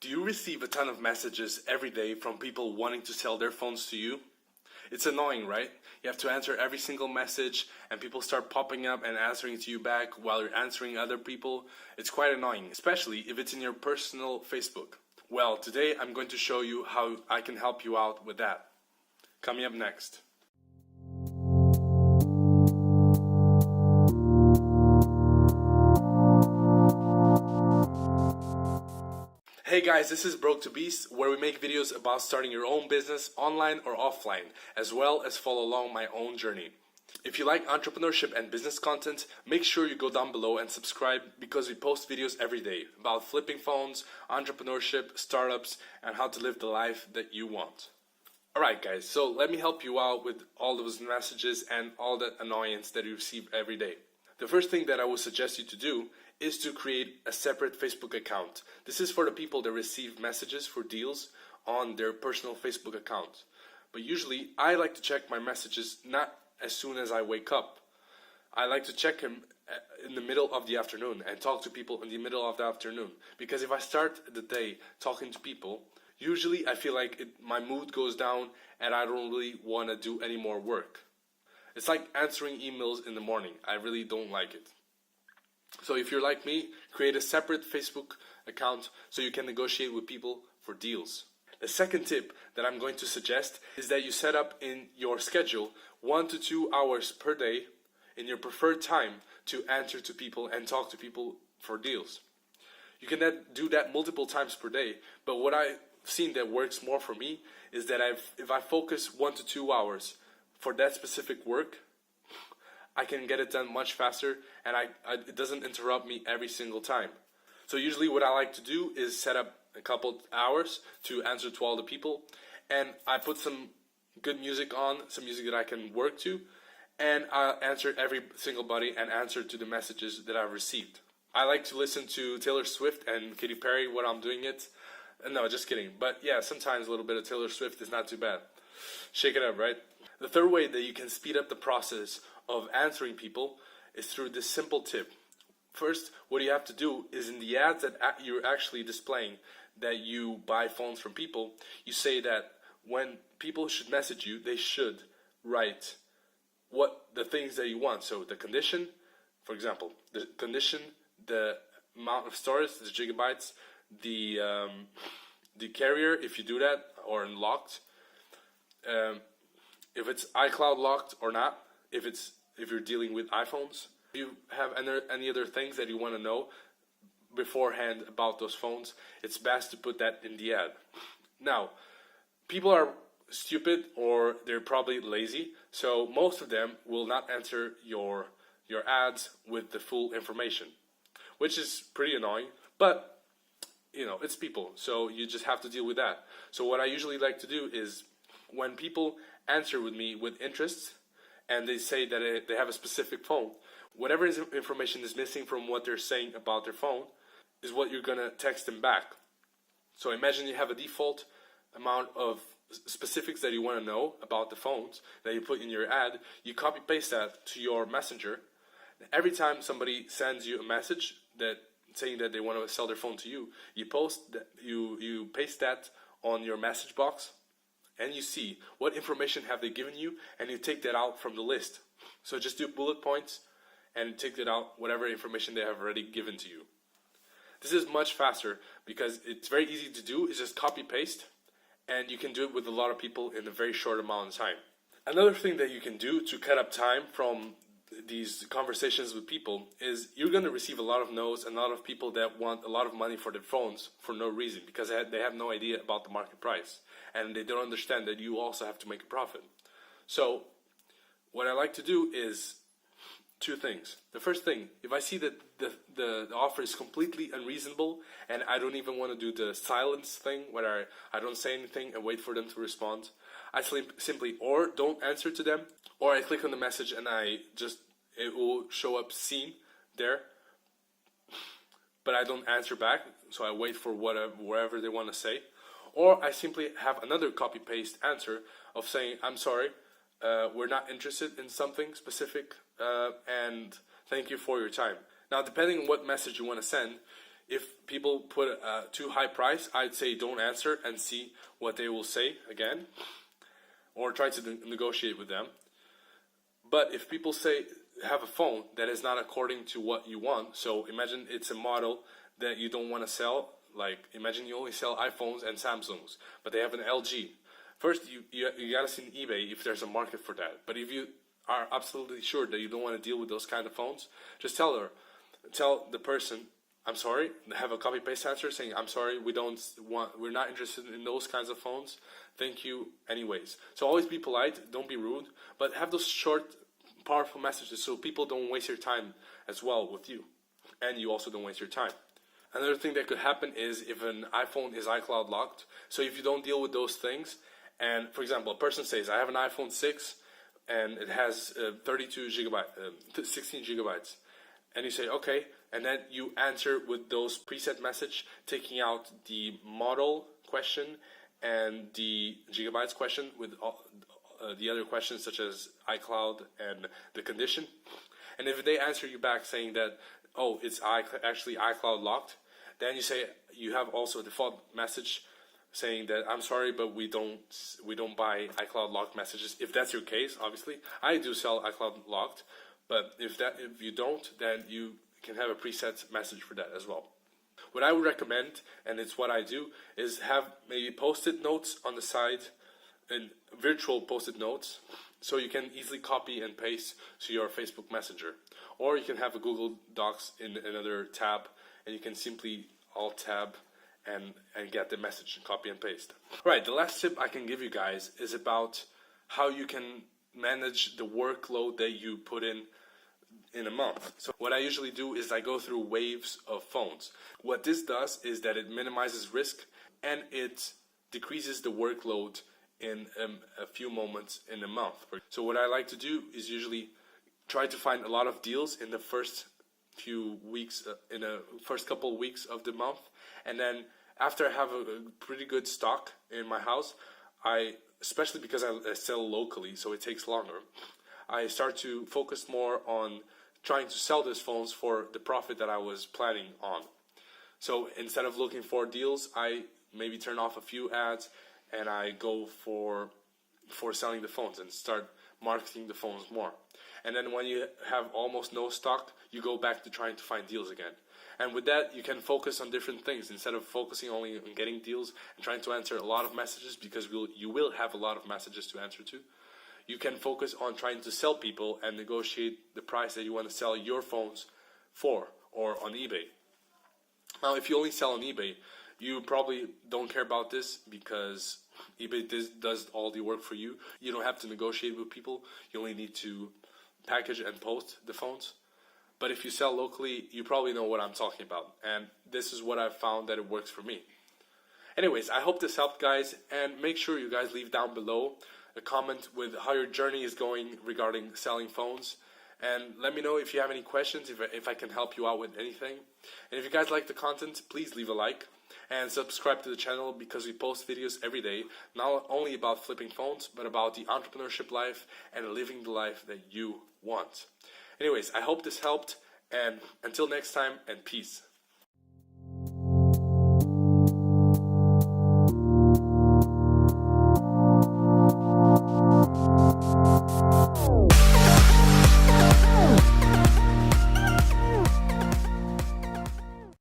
Do you receive a ton of messages every day from people wanting to sell their phones to you? It's annoying, right? You have to answer every single message and people start popping up and answering to you back while you're answering other people. It's quite annoying, especially if it's in your personal Facebook. Well, today I'm going to show you how I can help you out with that. Coming up next. Hey guys, this is Broke to Beast, where we make videos about starting your own business online or offline, as well as follow along my own journey. If you like entrepreneurship and business content, make sure you go down below and subscribe because we post videos every day about flipping phones, entrepreneurship, startups, and how to live the life that you want. Alright guys, so let me help you out with all those messages and all that annoyance that you receive every day. The first thing that I would suggest you to do is to create a separate Facebook account. This is for the people that receive messages for deals on their personal Facebook account. But usually, I like to check my messages not as soon as I wake up. I like to check them in the middle of the afternoon and talk to people in the middle of the afternoon. Because if I start the day talking to people, usually I feel like my mood goes down and I don't really want to do any more work. It's like answering emails in the morning. I really don't like it. So if you're like me, create a separate Facebook account so you can negotiate with people for deals. The second tip that I'm going to suggest is that you set up in your schedule 1 to 2 hours per day in your preferred time to answer to people and talk to people for deals. You can then do that multiple times per day, but what I've seen that works more for me is that if I focus 1 to 2 hours for that specific work, I can get it done much faster and it doesn't interrupt me every single time. So usually what I like to do is set up a couple hours to answer to all the people, and I put some good music on, some music that I can work to, and I'll answer every single buddy and answer to the messages that I've received. I like to listen to Taylor Swift and Katy Perry when I'm doing it. No, just kidding. But yeah, sometimes a little bit of Taylor Swift is not too bad. Shake it up, right? The third way that you can speed up the process of answering people is through this simple tip. First, what you have to do is in the ads that you're actually displaying that you buy phones from people, you say that when people should message you, they should write what the things that you want. So the condition, for example, the condition, the amount of storage, the gigabytes, the carrier, if you do that, or unlocked, if it's iCloud locked or not, if you're dealing with iPhones. If you have any other things that you want to know beforehand about those phones, it's best to put that in the ad. Now, people are stupid or they're probably lazy, so most of them will not answer your ads with the full information, which is pretty annoying, but you know, it's people, so you just have to deal with that. So what I usually like to do is when people answer with me with interests and they say that they have a specific phone, whatever information is missing from what they're saying about their phone is what you're going to text them back. So imagine you have a default amount of specifics that you want to know about the phones that you put in your ad. You copy paste that to your messenger. Every time somebody sends you a message that saying that they want to sell their phone to you, you paste that on your message box and you see what information have they given you and you take that out from the list. So just do bullet points and take it out, whatever information they have already given to you. This is much faster because it's very easy to do. It's just copy paste and you can do it with a lot of people in a very short amount of time. Another thing that you can do to cut up time from these conversations with people is you're going to receive a lot of no's and a lot of people that want a lot of money for their phones for no reason because they have no idea about the market price and they don't understand that you also have to make a profit. So what I like to do is two things. The first thing, if I see that the offer is completely unreasonable and I don't even want to do the silence thing where I don't say anything and wait for them to respond, I simply or don't answer to them, or I click on the message and it will show up seen there, but I don't answer back, so I wait for whatever they want to say. Or I simply have another copy-paste answer of saying, I'm sorry, we're not interested in something specific, and thank you for your time. Now, depending on what message you want to send, If people put a too high price, I'd say don't answer and see what they will say again, or try to negotiate with them. But if people say have a phone that is not according to what you want, so imagine it's a model that you don't want to sell, like imagine you only sell iPhones and Samsungs, but they have an LG. First, you gotta see on eBay if there's a market for that. But if you are absolutely sure that you don't want to deal with those kind of phones, just tell the person, I'm sorry, have a copy paste answer saying, I'm sorry, we're not interested in those kinds of phones. Thank you anyways. So always be polite, don't be rude, but have those short, powerful messages so people don't waste your time as well with you. And you also don't waste your time. Another thing that could happen is if an iPhone is iCloud locked. So if you don't deal with those things, and for example, a person says, I have an iPhone 6 and it has 16 gigabytes. And you say, okay, and then you answer with those preset message, taking out the model question and the gigabytes question with all, the other questions such as iCloud and the condition. And if they answer you back saying that, oh, it's actually iCloud locked, then you say, you have also a default message saying that I'm sorry, but we don't buy iCloud locked messages. If that's your case, obviously, I do sell iCloud locked, but if you don't, then you can have a preset message for that as well. What I would recommend, and it's what I do, is have maybe post-it notes on the side, and virtual post-it notes, so you can easily copy and paste to your Facebook Messenger. Or you can have a Google Docs in another tab, and you can simply alt-tab and get the message and copy and paste. Right, the last tip I can give you guys is about how you can manage the workload that you put in a month. So what I usually do is I go through waves of phones. What this does is that it minimizes risk and it decreases the workload in a few moments in a month. So what I like to do is usually try to find a lot of deals in the first few weeks, in the first couple of weeks of the month, and then after I have a pretty good stock in my house, especially because I sell locally, so it takes longer, I start to focus more on trying to sell these phones for the profit that I was planning on. So instead of looking for deals, I maybe turn off a few ads and I go for selling the phones and start marketing the phones more. And then when you have almost no stock, you go back to trying to find deals again. And with that, you can focus on different things instead of focusing only on getting deals and trying to answer a lot of messages, because you will have a lot of messages to answer to. You can focus on trying to sell people and negotiate the price that you want to sell your phones for, or on eBay. Now, if you only sell on eBay, you probably don't care about this because eBay does all the work for you. You don't have to negotiate with people. You only need to package and post the phones. But if you sell locally, you probably know what I'm talking about. And this is what I've found that it works for me. Anyways, I hope this helped, guys. And make sure you guys leave down below a comment with how your journey is going regarding selling phones. And let me know if you have any questions, if I can help you out with anything. And if you guys like the content, please leave a like. And subscribe to the channel because we post videos every day, not only about flipping phones, but about the entrepreneurship life and living the life that you want. Anyways, I hope this helped, and until next time, and peace.